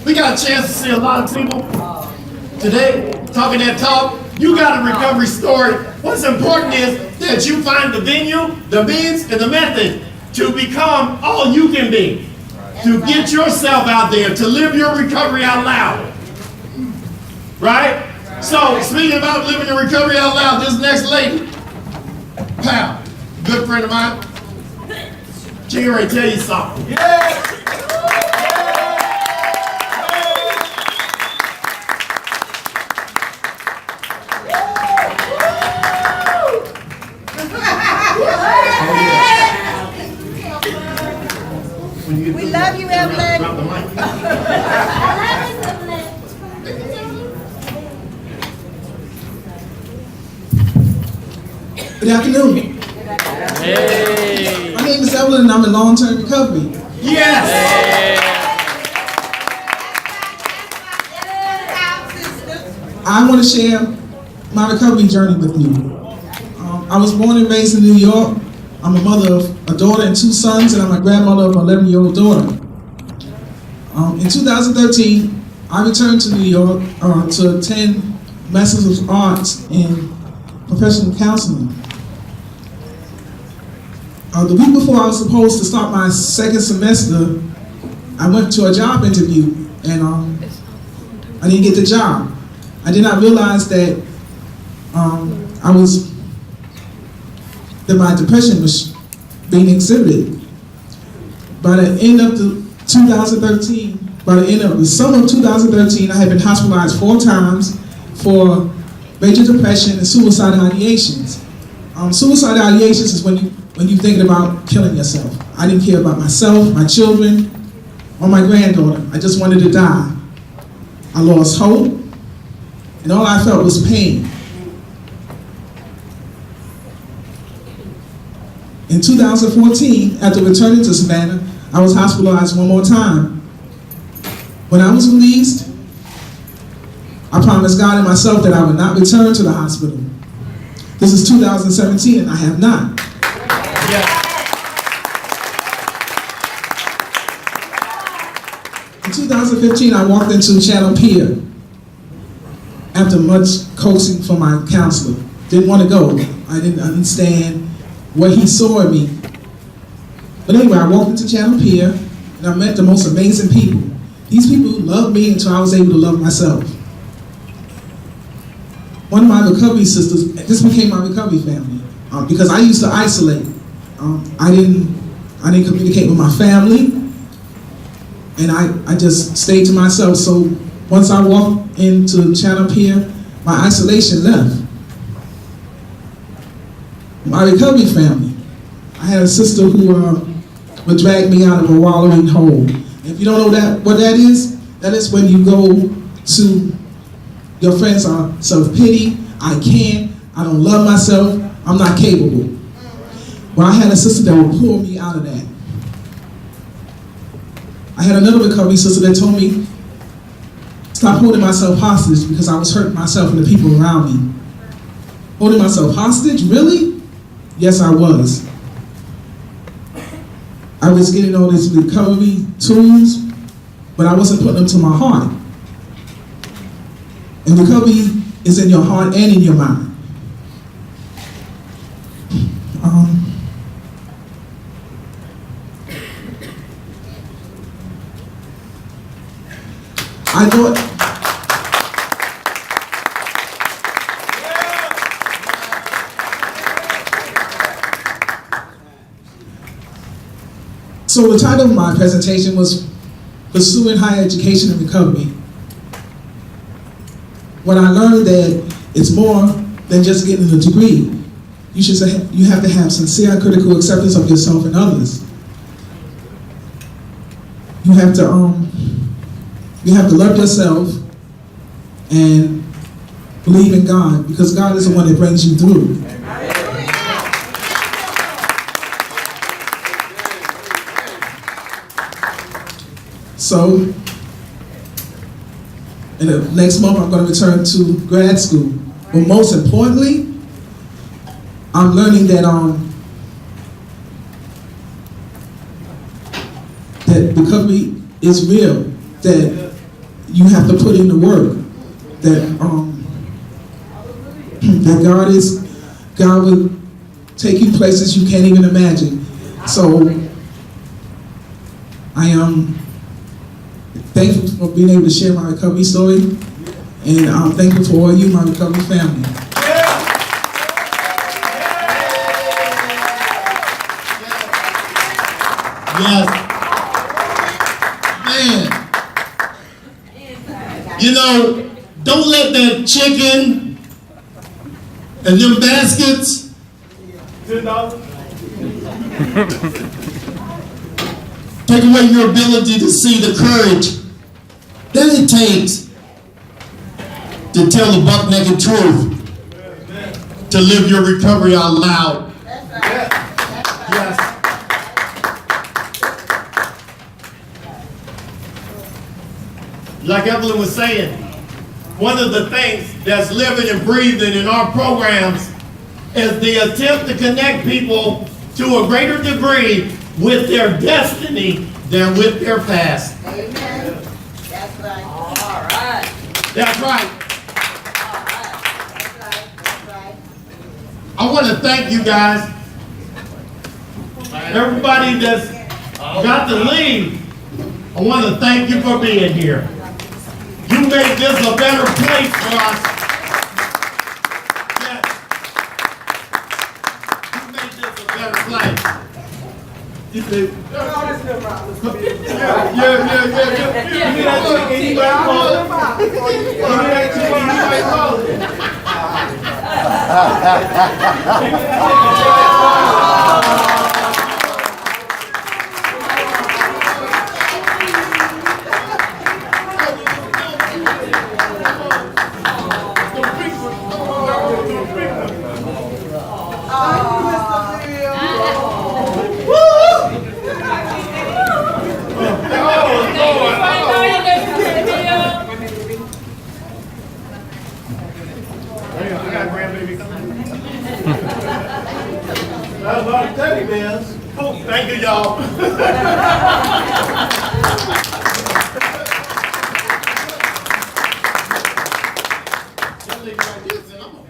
We got a chance to see a lot of people today talking that talk. You got a recovery story. What's important is that you find the venue, the means, and the method to become all you can be. To get yourself out there, to live your recovery out loud. Right? So, speaking about living your recovery out loud, this next lady, pal, good friend of mine, she can already tell you something. Yeah. We love you, Evelyn. Good afternoon. Hey. My name is Evelyn and I'm in long-term recovery. Yes. I want to share my recovery journey with you. I was born and raised in New York. I'm a mother of a daughter and 2 sons, and I'm a grandmother of an 11-year-old daughter. In 2013, I returned to New York to attend Masters of Arts in Professional Counseling. The week before I was supposed to start my 2nd semester, I went to a job interview, and I didn't get the job. I did not realize that that my depression was being exhibited. By the end of the summer of 2013, I had been hospitalized 4 times for major depression and suicidal ideations. Suicidal ideations is when you're thinking about killing yourself. I didn't care about myself, my children, or my granddaughter. I just wanted to die. I lost hope, and all I felt was pain. In 2014, after returning to Savannah, I was hospitalized one more time. When I was released, I promised God and myself that I would not return to the hospital. This is 2017 and I have not. In 2015, I walked into Channel Pier after much coaxing from my counselor. Didn't want to go. I didn't understand what he saw in me. But anyway, I walked into Channel Pier and I met the most amazing people. These people loved me until I was able to love myself. One of my recovery sisters, this became my recovery family, because I used to isolate. I didn't communicate with my family, and I just stayed to myself. So once I walked into Channel Pier, my isolation left. My recovery family. I had a sister who would drag me out of a wallowing hole. And if you don't know what that is when you go to your friends are self-pity, I can't, I don't love myself, I'm not capable. Well, I had a sister that would pull me out of that. I had another recovery sister that told me, stop holding myself hostage because I was hurting myself and the people around me. Holding myself hostage, really? Yes, I was. I was getting all these recovery tools, but I wasn't putting them to my heart. And recovery is in your heart and in your mind. I thought, so the title of my presentation was Pursuing Higher Education and Recovery. When I learned that it's more than just getting a degree, you have to have sincere and critical acceptance of yourself and others. You have to love yourself and believe in God, because God is the one that brings you through. So, in the next month, I'm going to return to grad school. But most importantly, I'm learning that that recovery is real. That you have to put in the work. That God will take you places you can't even imagine. So I am thankful for being able to share my recovery story, and I'm thankful for all you, my recovery family. Yes. Man. You know, don't let that chicken and them baskets take away your ability to see the courage that it takes to tell the buck-naked truth, to live your recovery out loud. Yes. Like Evelyn was saying, one of the things that's living and breathing in our programs is the attempt to connect people to a greater degree with their destiny than with their past. Amen. That's right. All right. That's right. All right. That's right. That's right. I want to thank you guys. Everybody that's got to leave, I want to thank you for being here. You made this a better place for us. Yes. You made this a better place. You said, thank you, y'all.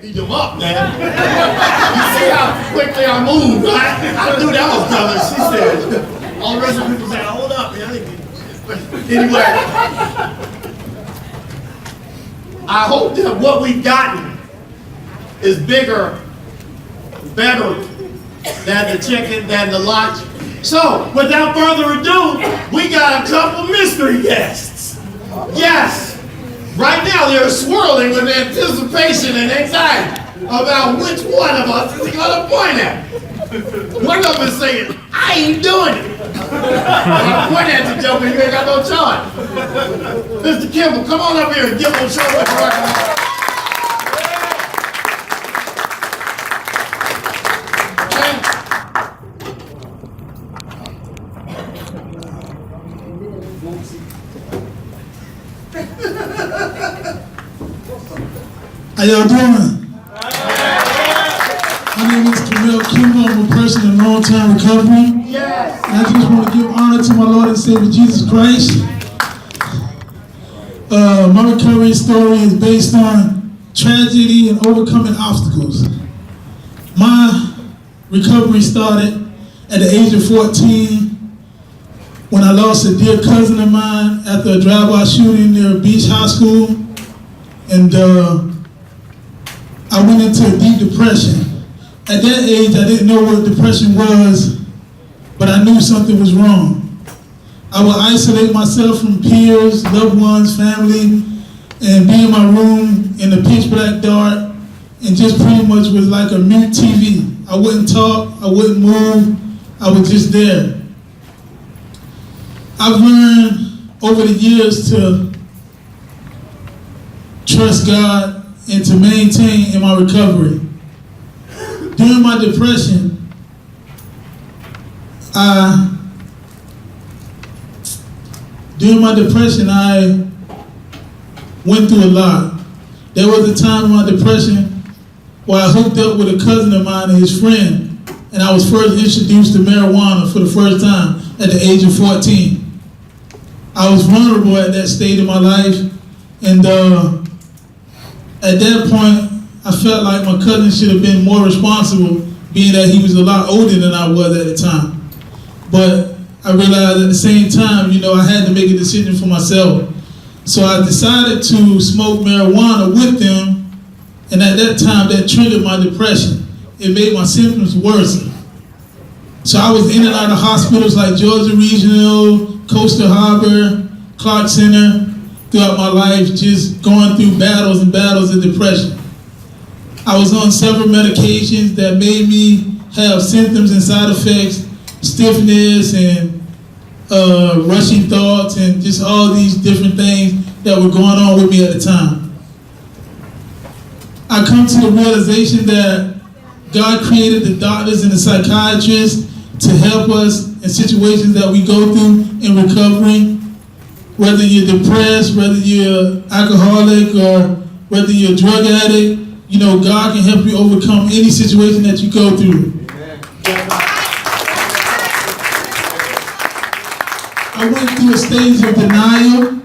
Beat them up, man. You see how quickly I moved, right? I knew that was coming. She said, all the rest of the people say, hold up, man. But anyway, I hope that what we've gotten is bigger, better than the chicken, than the lunch. So, without further ado, we got a couple mystery guests. Yes. Right now, they're swirling with anticipation and anxiety about which one of us is going to point at. One of them is saying, I ain't doing it. I point at the joker, you ain't got no choice. Mr. Kimball, come on up here and give them a show what you're working on. How y'all doing? My name is Kimball. I'm a person in long-term recovery. Yes. And I just want to give honor to my Lord and Savior Jesus Christ. My recovery story is based on tragedy and overcoming obstacles. My recovery started at the age of 14 when I lost a dear cousin of mine after a drive-by shooting near Beach High School. And I went into a deep depression. At that age, I didn't know what depression was, but I knew something was wrong. I would isolate myself from peers, loved ones, family, and be in my room in the pitch black dark, and just pretty much was like a mute TV. I wouldn't talk, I wouldn't move, I was just there. I've learned over the years to trust God and to maintain in my recovery. During my depression, I went through a lot. There was a time in my depression where I hooked up with a cousin of mine and his friend, and I was first introduced to marijuana for the first time at the age of 14. I was vulnerable at that stage of my life, and at that point, I felt like my cousin should have been more responsible, being that he was a lot older than I was at the time. But I realized at the same time, I had to make a decision for myself. So I decided to smoke marijuana with them, and at that time, that triggered my depression. It made my symptoms worse. So I was in and out of hospitals like Georgia Regional, Coastal Harbor, Clark Center, throughout my life, just going through battles and battles of depression. I was on several medications that made me have symptoms and side effects, stiffness and rushing thoughts and just all these different things that were going on with me at the time. I come to the realization that God created the doctors and the psychiatrists to help us in situations that we go through in recovery. Whether you're depressed, whether you're alcoholic, or whether you're a drug addict, God can help you overcome any situation that you go through. I went through a stage of denial.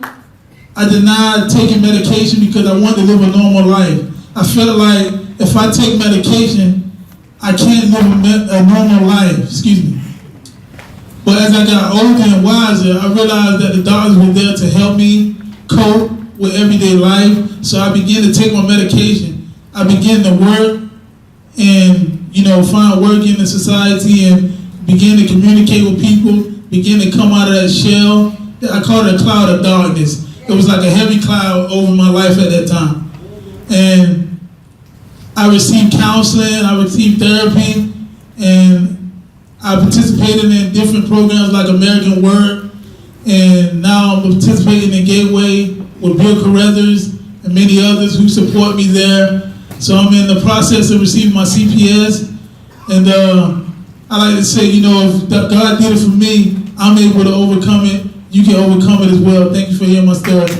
I denied taking medication because I wanted to live a normal life. I felt like if I take medication, I can't live a normal life, But as I got older and wiser, I realized that the doctors were there to help me cope with everyday life. So I began to take my medication. I began to work and, find work in the society and begin to communicate with people, begin to come out of that shell. I call it a cloud of darkness. It was like a heavy cloud over my life at that time. And I received counseling, I received therapy, and I participated in different programs like American Work, and now I'm participating in Gateway with Bill Carruthers and many others who support me there. So I'm in the process of receiving my CPS, and I like to say, if God did it for me, I'm able to overcome it. You can overcome it as well. Thank you for hearing my story.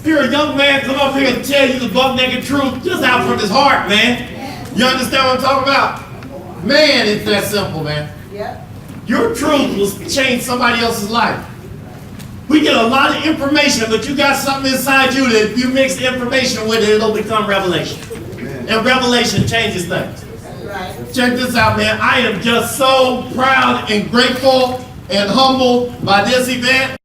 Hear a young man come up here and tell you the buck-naked truth just out from his heart, man. You understand what I'm talking about? Man, it's that simple, man. Yep. Your truth will change somebody else's life. We get a lot of information, but you got something inside you that if you mix the information with it, it'll become revelation. And revelation changes things. Right. Check this out, man. I am just so proud and grateful and humbled by this event.